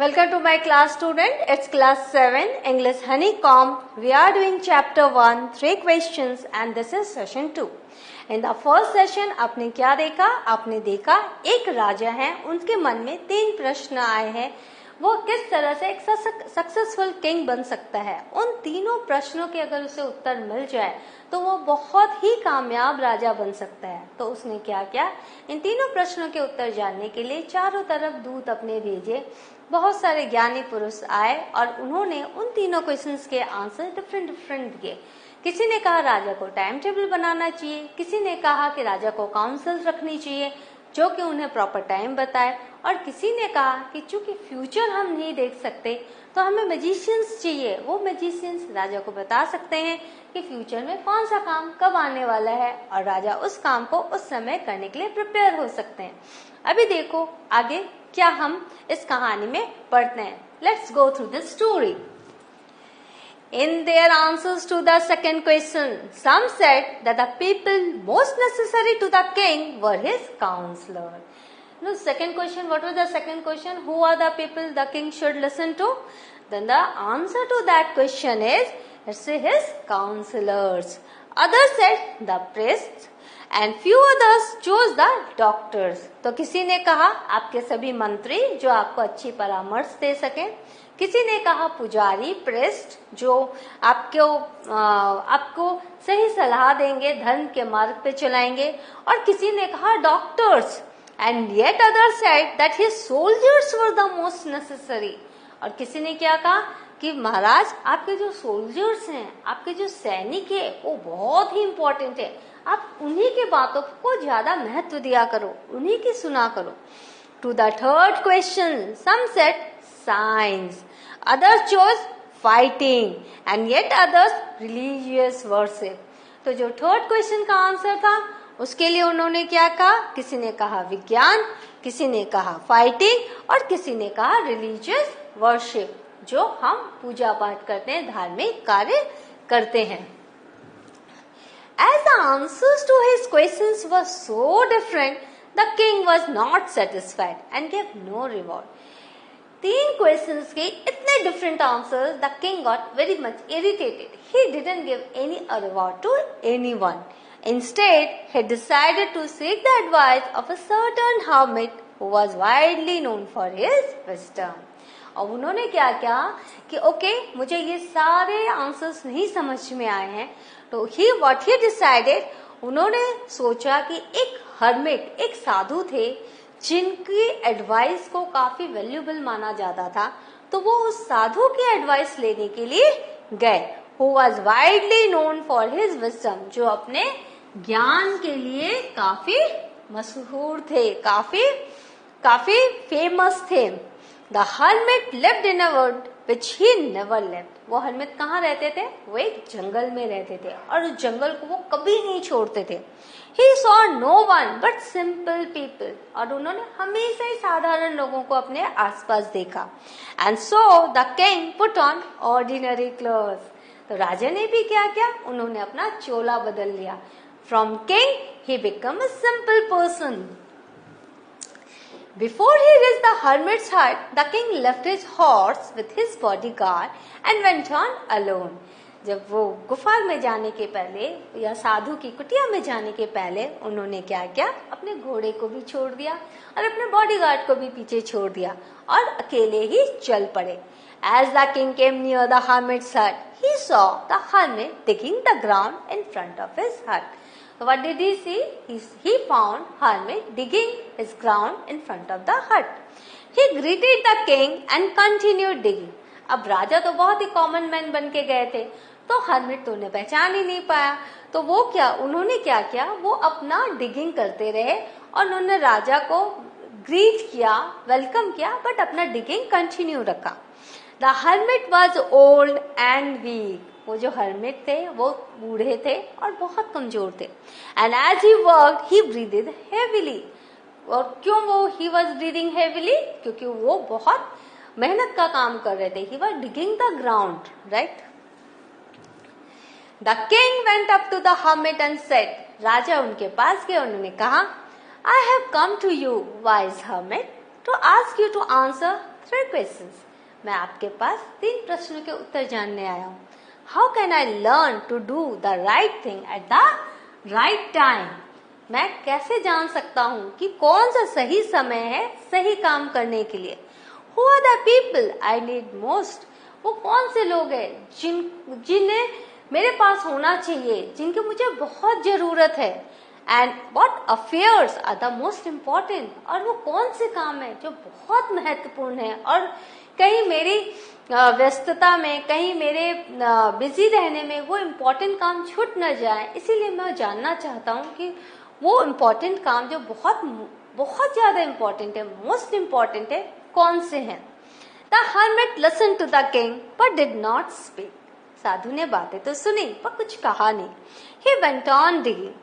Welcome to my class student. It's class 7 English Honeycomb. We are doing chapter 1, 3 questions and this is session 2. In the first session आपने क्या देखा? आपने देखा एक राजा है, उनके मन में 3 प्रश्न आए हैं. वो किस तरह से एक सक्सेसफुल किंग बन सकता है. उन तीनों प्रश्नों के अगर उसे उत्तर मिल जाए तो वो बहुत ही कामयाब राजा बन सकता है. तो उसने क्या किया? इन तीनों प्रश्नों के उत्तर जानने के लिए चारों तरफ दूत अपने भेजे. बहुत सारे ज्ञानी पुरुष आए और उन्होंने उन तीनों क्वेश्चंस के आंसर डिफरेंट दिए. किसी ने कहा राजा को टाइम टेबल बनाना चाहिए, किसी ने कहा कि राजा को काउंसिल रखनी चाहिए जो कि उन्हें प्रॉपर टाइम बताए, और किसी ने कहा कि चूंकि फ्यूचर हम नहीं देख सकते तो हमें मैजिशियंस चाहिए. वो मैजिशियंस राजा को बता सकते हैं कि फ्यूचर में कौन सा काम कब आने वाला है और राजा उस काम को उस समय करने के लिए प्रिपेयर हो सकते हैं. अभी देखो आगे क्या हम इस कहानी में पढ़ते हैं. Let's go through the story. In their answers to the second question, some said that the people most necessary to the king were his counselor. No, second question, what was the second question? Who are the people the king should listen to? Then the answer to that question is, it's his counselors. Others said the priests and few others chose the doctors. तो किसी ने कहा आपके सभी मंत्री जो आपको अच्छी परामर्श दे सके, किसी ने कहा पुजारी प्रेस्ट जो आपको सही सलाह देंगे, धर्म के मार्ग पे चलाएंगे, और किसी ने कहा doctors. And yet other said that his soldiers were the most necessary. और किसी ने क्या कहा कि महाराज आपके जो सोल्जर्स हैं, आपके जो सैनिक है वो बहुत ही इम्पोर्टेंट है, आप उन्हीं की बातों को ज्यादा महत्व दिया करो, उन्हीं की सुना करो. To the third question some said science, others chose fighting and yet others religious worship. तो जो थर्ड क्वेश्चन का आंसर था उसके लिए उन्होंने क्या कहा? किसी ने कहा विज्ञान, किसी ने कहा फाइटिंग और किसी ने कहा रिलीजियस वर्शिप, जो हम पूजा पाठ करते हैं, धार्मिक कार्य करते हैं. As the answers to his questions were so different, the king was not satisfied and gave no reward. 3 questions के इतने different answers, the king got very much irritated. He didn't give any reward to anyone. Instead, he decided to seek the advice of a certain hermit who was widely known for his wisdom. और उन्होंने क्या किया कि okay मुझे ये सारे answers नहीं समझ में आए हैं, तो what he decided, उन्होंने सोचा कि एक हर्मिट, एक साधु थे जिनकी एडवाइस को काफी वैल्यूएबल माना जाता था, तो वो उस साधु की एडवाइस लेने के लिए गए. Who was widely known for his wisdom, जो अपने ज्ञान के लिए काफी मशहूर थे, काफी फेमस थे. The hermit lived in a wood which he never left. वो हर्मिट कहाँ रहते थे? वो एक जंगल में रहते थे और उस जंगल को वो कभी नहीं छोड़ते थे. He saw no one but simple people. और उन्होंने हमेशा ही साधारण लोगों को अपने आसपास देखा. And so the king put on ordinary clothes. तो राजा ने भी क्या किया? उन्होंने अपना चोला बदल लिया. From king he became a simple person. Before he reached the hermit's hut, the king left his horse with his bodyguard and went on alone. जब वो गुफा में जाने के पहले या साधु की कुटिया में जाने के पहले उन्होंने क्या किया? अपने घोड़े को भी छोड़ दिया और अपने बॉडीगार्ड को भी पीछे छोड़ दिया और अकेले ही चल पड़े. As the king came near the hermit's hut, he saw the hermit digging the ground in front of his hut. So what did he see? He found hermit digging his ground in front of the hut. He greeted the king and continued digging. अब राजा तो बहुत ही common man बन के गए थे, तो hermit तो उन्हें पहचान ही नहीं पाया. तो उन्होंने क्या किया? वो अपना डिगिंग करते रहे और उन्होंने राजा को ग्रीट किया, वेलकम किया, बट अपना डिगिंग कंटिन्यू रखा. The hermit was old and weak. वो जो हर्मिट थे वो बूढ़े थे और बहुत कमजोर थे. And as he worked he breathed heavily. और क्यों वो ही वॉज ब्रीथिंग हेवीली? क्योंकि वो बहुत मेहनत का काम कर रहे थे. He was digging the ground, right. The king went up to the hermit and said. राजा उनके पास गए, उन्होंने कहा, I have come to you wise hermit to ask you to answer 3 questions. मैं आपके पास 3 प्रश्नों के उत्तर जानने आया हूँ. How can I learn to do the right thing at the right time? मैं कैसे जान सकता हूँ कि कौन सा सही समय है सही काम करने के लिए. Who are the people I need most? वो कौन से लोग हैं जिन्हें मेरे पास होना चाहिए, जिनकी मुझे बहुत जरूरत है. And what affairs are the most important? और वो कौन से काम है जो बहुत महत्वपूर्ण है और कहीं मेरी व्यस्तता में, कहीं मेरे बिजी रहने में वो इम्पोर्टेंट काम छूट न जाए. इसीलिए मैं जानना चाहता हूँ कि वो इम्पोर्टेंट काम जो बहुत बहुत ज्यादा इम्पोर्टेंट है, मोस्ट इम्पोर्टेंट है, कौन से हैं. The hermit listened to the king but did not speak. साधु ने बातें तो सुनी पर कुछ कहा नहीं. He went on digging.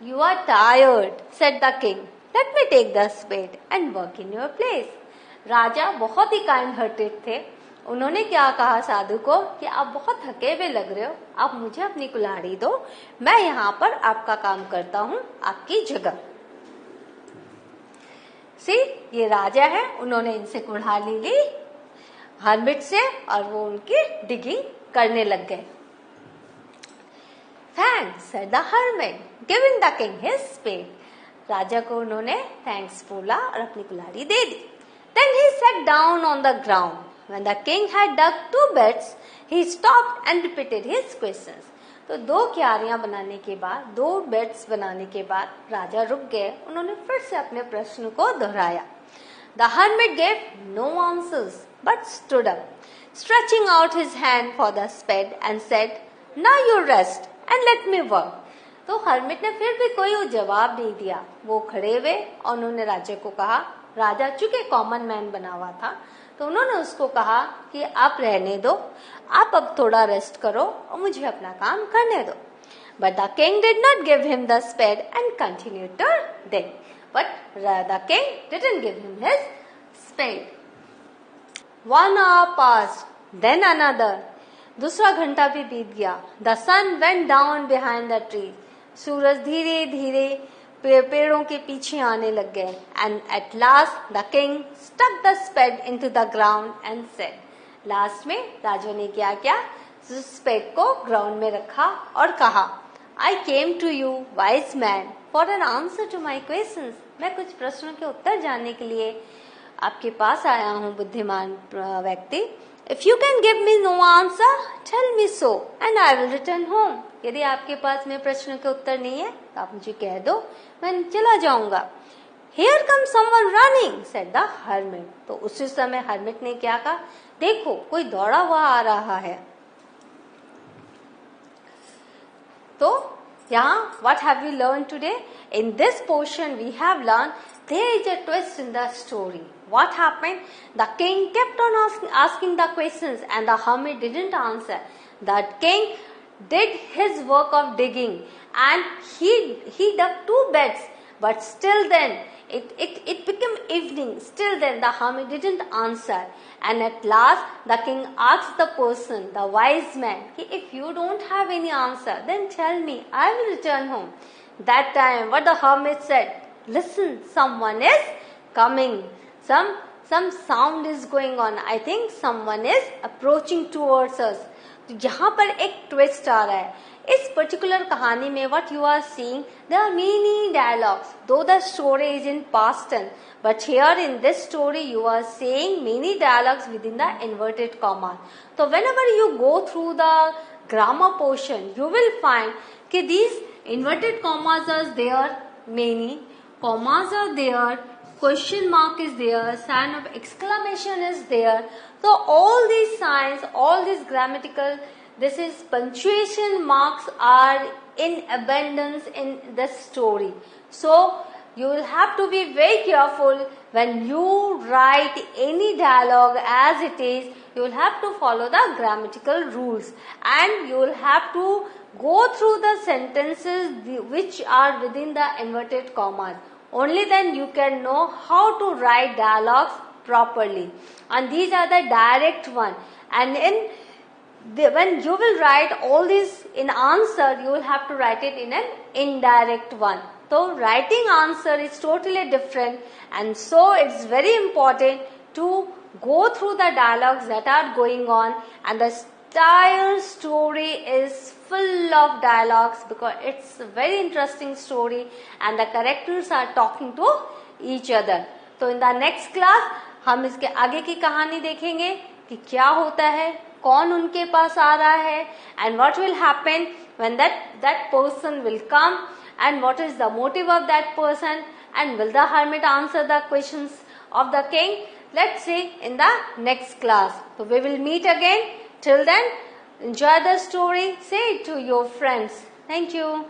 You are tired, said the king. Let me take the spade and work in your place. राजा बहुत ही काइंड हार्टेड थे. उन्होंने क्या कहा साधु को कि आप बहुत थके हुए लग रहे हो, आप मुझे अपनी कुल्हाड़ी दो, मैं यहाँ पर आपका काम करता हूँ आपकी जगह. ये राजा है, उन्होंने इनसे कुल्हाड़ी ली हर्मिट से और वो उनकी डिगिंग करने लग गए. Thanks, said the hermit, giving the king his spade. राजा को उन्होंने थैंक्स बोला और अपनी कुल्हाड़ी दे दी. Then he sat down on the ground. When the king had dug 2 beds, he stopped and repeated his questions. तो 2 क्यारियां बनाने के बाद, 2 बेड्स बनाने के बाद राजा रुक गए. उन्होंने फिर से अपने प्रश्न को दोहराया. The hermit gave no answers but stood up, stretching out his hand for the spade and said, "Now you rest and let me work." तो हर्मिट ने फिर भी कोई जवाब नहीं दिया. वो खड़े हुए और उन्होंने राजा को कहा, राजा चूंकि कॉमन मैन बना हुआ था तो उन्होंने उसको कहा कि आप रहने दो, आप अब थोड़ा रेस्ट करो और मुझे अपना काम करने दो. But the king did not give him the spade and continued to dig. But the king didn't give him his spade. 1 hour passed, then another. दूसरा घंटा भी बीत गया. The sun went down behind the trees. सूरज धीरे धीरे पेड़ों के पीछे आने लग गए. And at last the king stuck the spade into the ground and said. Last में राजा ने क्या किया, स्पेड को ग्राउंड में रखा और कहा, I came to you, wise man, for an answer to my questions. मैं कुछ प्रश्नों के उत्तर जानने के लिए आपके पास आया हूँ बुद्धिमान व्यक्ति. If you can give me no answer, tell me so, and I will return home. यदि आपके पास मेरे प्रश्नों के उत्तर नहीं है तो आप मुझे कह दो, मैं चला जाऊंगा. Here comes someone running, said the hermit. तो उसी समय hermit ने क्या कहा, देखो कोई दौड़ा हुआ आ रहा है. तो यहाँ what have we learned today? In this portion we have learned there is a twist in the story. What happened? The king kept on asking the questions and the hermit didn't answer. The king did his work of digging and he dug 2 beds, but still then it became evening. Still then the hermit didn't answer. And at last the king asked the person, the wise man, if you don't have any answer, then tell me, I will return home. That time what the hermit said, listen, someone is coming. Some sound is going on. I think someone is approaching towards us. तो यहाँ पर एक twist आ रहा है. इस particular कहानी में what you are seeing, there are many dialogues. Though the story is in past tense, but here in this story you are seeing many dialogues within the inverted comma. So whenever you go through the grammar portion, you will find that these inverted commas are there, many commas are there, question mark is there, sign of exclamation is there. So all these signs, all these grammatical, this is punctuation marks are in abundance in the story. So you will have to be very careful when you write any dialogue as it is. You will have to follow the grammatical rules and you will have to go through the sentences which are within the inverted commas. Only then you can know how to write dialogues properly. And these are the direct one. And when you will write all these in answer, you will have to write it in an indirect one. So writing answer is totally different, and so it's very important to go through the dialogues that are going on, and the entire story is full of dialogues because it's a very interesting story and the characters are talking to each other. तो in the next class हम इसके आगे की कहानी देखेंगे कि क्या होता है, कौन उनके पास आ रहा है, and what will happen when that person will come, and what is the motive of that person, and will the hermit answer the questions of the king. Let's see in the next class. So we will meet again. Till then, enjoy the story. Say it to your friends. Thank you.